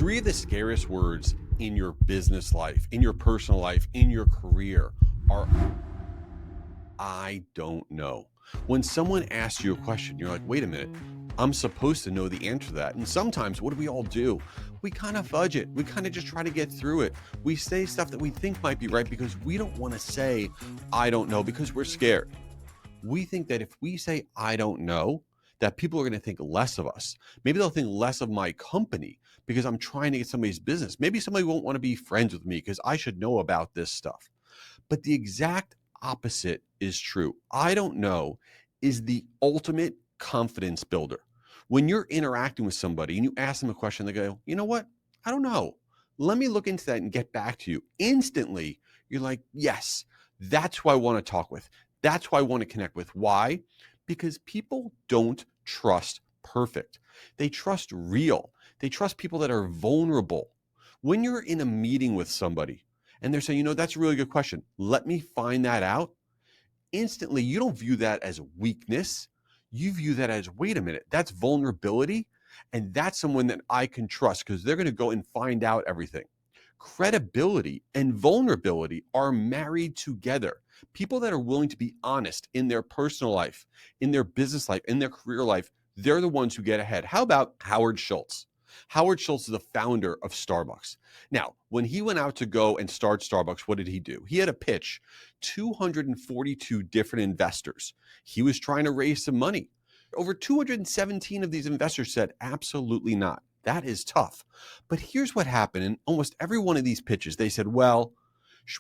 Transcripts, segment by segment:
Three of the scariest words in your business life, in your personal life, in your career are I don't know. When someone asks you a question, you're like, wait a minute, I'm supposed to know the answer to that. And sometimes what do we all do? We kind of fudge it. We kind of just try to get through it. We say stuff that we think might be right because we don't want to say, I don't know, because we're scared. We think that if we say, I don't know, that people are going to think less of us. Maybe they'll think less of my company because I'm trying to get somebody's business. Maybe somebody won't want to be friends with me because I should know about this stuff. But the exact opposite is true. I don't know is the ultimate confidence builder. When you're interacting with somebody and you ask them a question, they go, you know what? I don't know. Let me look into that and get back to you. Instantly, you're like, yes, that's who I want to talk with. That's who I want to connect with. Why? Because people don't trust perfect. They trust real. They trust people that are vulnerable. When you're in a meeting with somebody and they're saying, you know, that's a really good question. Let me find that out. Instantly, you don't view that as weakness. You view that as, wait a minute, that's vulnerability. And that's someone that I can trust because they're going to go and find out everything. Credibility and vulnerability are married together. People that are willing to be honest in their personal life, in their business life, in their career life, they're the ones who get ahead. How about Howard Schultz? Howard Schultz is the founder of Starbucks. Now, when he went out to go and start Starbucks, what did he do? He had to pitch 242 different investors. He was trying to raise some money. Over 217 of these investors said, absolutely not. That is tough. But here's what happened in almost every one of these pitches. They said, well,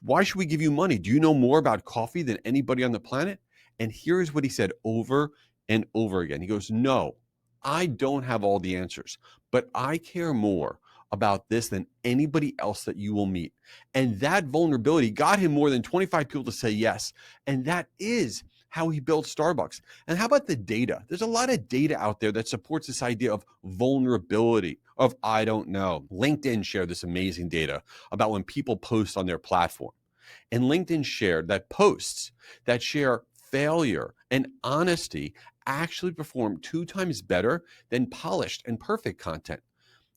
why should we give you money? Do you know more about coffee than anybody on the planet? And here's what he said over and over again. He goes, no, I don't have all the answers, but I care more about this than anybody else that you will meet. And that vulnerability got him more than 25 people to say yes. And that is how he built Starbucks. And how about the data? There's a lot of data out there that supports this idea of vulnerability, of I don't know. LinkedIn shared this amazing data about when people post on their platform. And LinkedIn shared that posts that share failure and honesty actually perform 2 times better than polished and perfect content.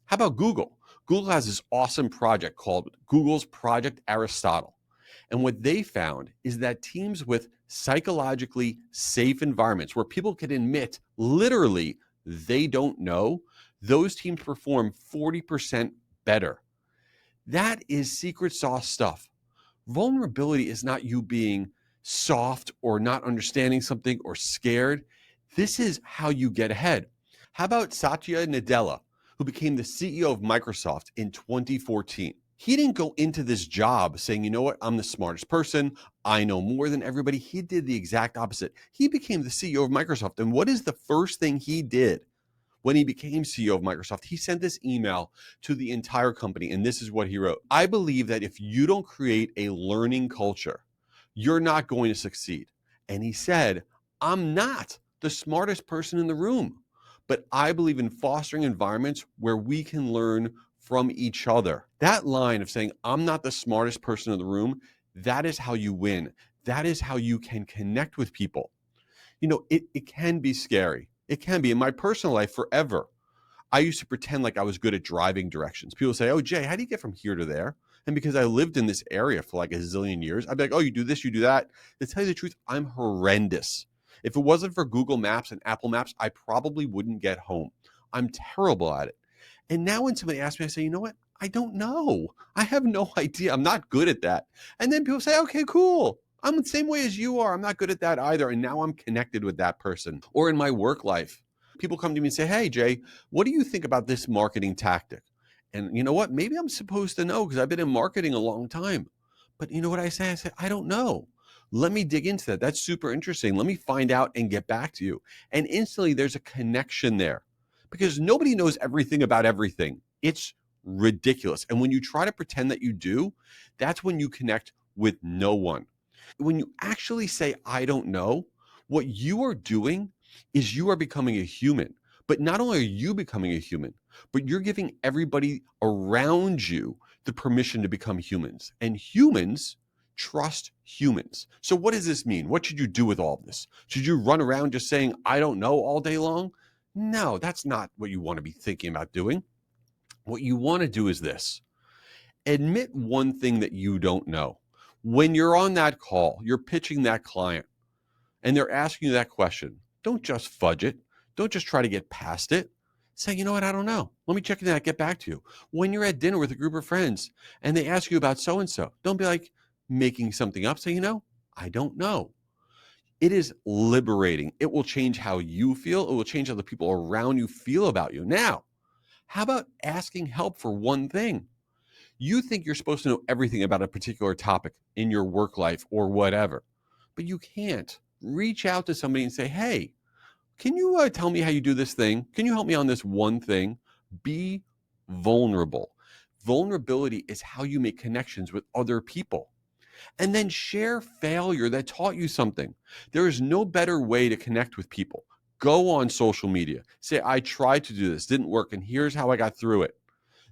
How about Google? Google has this awesome project called Google's Project Aristotle. And what they found is that teams with psychologically safe environments where people can admit literally they don't know, those teams perform 40% better. That is secret sauce stuff. Vulnerability is not you being soft or not understanding something or scared. This is how you get ahead. How about Satya Nadella, who became the CEO of Microsoft in 2014? He didn't go into this job saying, you know what, I'm the smartest person. I know more than everybody. He did the exact opposite. He became the CEO of Microsoft. And what is the first thing he did when he became CEO of Microsoft? He sent this email to the entire company. And this is what he wrote. I believe that if you don't create a learning culture, you're not going to succeed. And he said, I'm not the smartest person in the room, but I believe in fostering environments where we can learn from each other. That line of saying, I'm not the smartest person in the room, that is how you win. That is how you can connect with people. You know, it can be scary. It can be. In my personal life, forever, I used to pretend like I was good at driving directions. People say, oh, Jay, how do you get from here to there? And because I lived in this area for like a zillion years, I'd be like, oh, you do this, you do that. To tell you the truth, I'm horrendous. If it wasn't for Google Maps and Apple Maps, I probably wouldn't get home. I'm terrible at it. And now when somebody asks me, I say, you know what? I don't know. I have no idea. I'm not good at that. And then people say, okay, cool. I'm the same way as you are. I'm not good at that either. And now I'm connected with that person. Or in my work life, people come to me and say, hey, Jay, what do you think about this marketing tactic? And you know what? Maybe I'm supposed to know because I've been in marketing a long time. But you know what I say? I say, I don't know. Let me dig into that. That's super interesting. Let me find out and get back to you. And instantly there's a connection there because nobody knows everything about everything. It's ridiculous. And when you try to pretend that you do, that's when you connect with no one. When you actually say, I don't know, what you are doing is you are becoming a human. But not only are you becoming a human, but you're giving everybody around you the permission to become humans. And humans trust humans. So what does this mean? What should you do with all of this? Should you run around just saying, I don't know all day long? No, that's not what you want to be thinking about doing. What you want to do is this: admit one thing that you don't know. When you're on that call, you're pitching that client, and they're asking you that question, don't just fudge it. Don't just try to get past it. Say, you know what, I don't know. Let me check into that, get back to you. When you're at dinner with a group of friends and they ask you about so-and-so, don't be like making something up. Say, I don't know. It is liberating. It will change how you feel. It will change how the people around you feel about you. Now, how about asking help for one thing? You think you're supposed to know everything about a particular topic in your work life or whatever, but you can't. Reach out to somebody and say, hey, can you tell me how you do this thing? Can you help me on this one thing? Be vulnerable. Vulnerability is how you make connections with other people. And then share failure that taught you something. There is no better way to connect with people. Go on social media. Say, I tried to do this, didn't work, and here's how I got through it.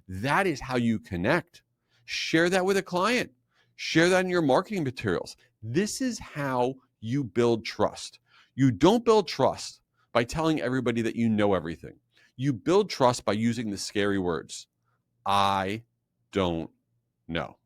That is how you connect. Share that with a client. Share that in your marketing materials. This is how you build trust. You don't build trust by telling everybody that you know everything. You build trust by using the scary words. I don't know.